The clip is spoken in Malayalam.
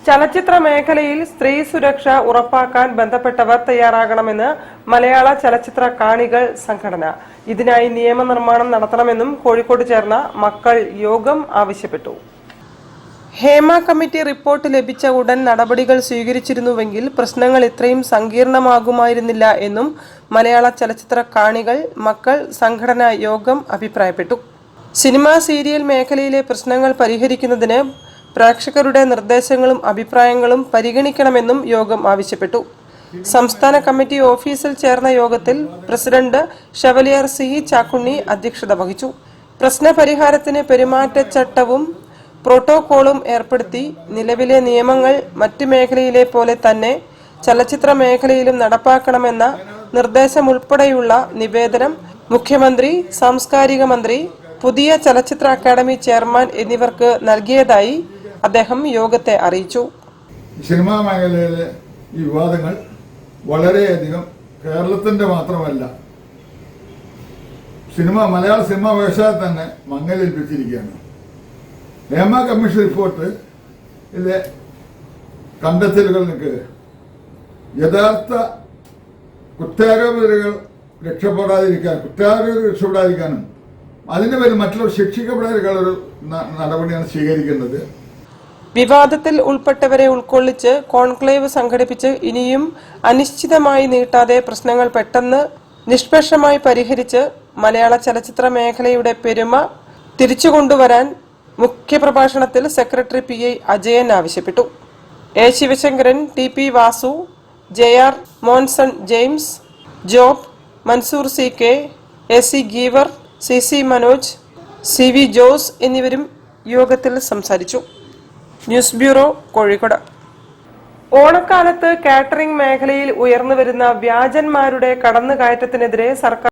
ചലച്ചിത്ര മേഖലയിൽ സ്ത്രീ സുരക്ഷ ഉറപ്പാക്കാൻ ബന്ധപ്പെട്ടവർ തയ്യാറാകണമെന്ന് മലയാള ചലച്ചിത്ര കാണികൾ സംഘടന. ഇതിനായി നിയമനിർമ്മാണം നടത്തണമെന്നും കോഴിക്കോട് ചേർന്ന മക്കൾ യോഗം ആവശ്യപ്പെട്ടു. ഹേമ കമ്മിറ്റി റിപ്പോർട്ട് ലഭിച്ച ഉടൻ നടപടികൾ സ്വീകരിച്ചിരുന്നുവെങ്കിൽ പ്രശ്നങ്ങൾ ഇത്രയും സങ്കീർണമാകുമായിരുന്നില്ല എന്നും മലയാള ചലച്ചിത്ര കാണികൾ മക്കൾ സംഘടനാ യോഗം അഭിപ്രായപ്പെട്ടു. സിനിമാ സീരിയൽ മേഖലയിലെ പ്രശ്നങ്ങൾ പരിഹരിക്കുന്നതിന് പ്രേക്ഷകരുടെ നിർദ്ദേശങ്ങളും അഭിപ്രായങ്ങളും പരിഗണിക്കണമെന്നും യോഗം ആവശ്യപ്പെട്ടു. സംസ്ഥാന കമ്മിറ്റി ഓഫീസിൽ ചേർന്ന യോഗത്തിൽ പ്രസിഡന്റ് ഷെവലിയർ സി ചാക്കുണ്ണി അധ്യക്ഷത വഹിച്ചു. പ്രശ്നപരിഹാരത്തിന് പെരുമാറ്റച്ചട്ടവും പ്രോട്ടോകോളും ഏർപ്പെടുത്തി നിലവിലെ നിയമങ്ങൾ മറ്റു മേഖലയിലെ പോലെ തന്നെ ചലച്ചിത്ര മേഖലയിലും നടപ്പാക്കണമെന്ന നിർദ്ദേശമുൾപ്പെടെയുള്ള നിവേദനം മുഖ്യമന്ത്രി, സാംസ്കാരിക മന്ത്രി, പുതിയ ചലച്ചിത്ര അക്കാദമി ചെയർമാൻ എന്നിവർക്ക് നൽകിയതായി അദ്ദേഹം യോഗത്തെ അറിയിച്ചു. സിനിമാ മേഖലയിലെ ഈ വിവാദങ്ങൾ വളരെയധികം കേരളത്തിന്റെ മാത്രമല്ല മലയാള സിനിമാ വ്യവസായം തന്നെ മങ്ങലേൽപ്പിച്ചിരിക്കുകയാണ്. ഹേമ കമ്മീഷൻ റിപ്പോർട്ടിലെ കണ്ടെത്തലുകൾക്ക് യഥാർത്ഥ കുറ്റാരോപിതകൾ രക്ഷപ്പെടാതിരിക്കാനും അതിന്റെ പേരിൽ മറ്റുള്ളവർ ശിക്ഷിക്കപ്പെടാതിരിക്കാനുള്ള ഒരു നടപടിയാണ് സ്വീകരിക്കേണ്ടത്. വിവാദത്തിൽ ഉൾപ്പെട്ടവരെ ഉൾക്കൊള്ളിച്ച് കോൺക്ലേവ് സംഘടിപ്പിച്ച് ഇനിയും അനിശ്ചിതമായി നീട്ടാതെ പ്രശ്നങ്ങൾ പെട്ടെന്ന് നിഷ്പക്ഷമായി പരിഹരിച്ച് മലയാള ചലച്ചിത്ര മേഖലയുടെ പെരുമ തിരിച്ചുകൊണ്ടുവരാൻ മുഖ്യപ്രഭാഷണത്തിൽ സെക്രട്ടറി PI അജയൻ ആവശ്യപ്പെട്ടു. A Sivasankaran, TP Vasu, JR Monson James, Job, Mansoor CK, AC Geevar, CC Manoj, CV Jose എന്നിവരും യോഗത്തിൽ സംസാരിച്ചു. News bureau, Kozhikode. ഓണക്കാലത്ത് കാറ്ററിംഗ് മേഖലയിൽ ഉയർന്നുവരുന്ന വ്യാജന്മാരുടെ കടന്നുകയറ്റത്തിനെതിരെ സർക്കാർ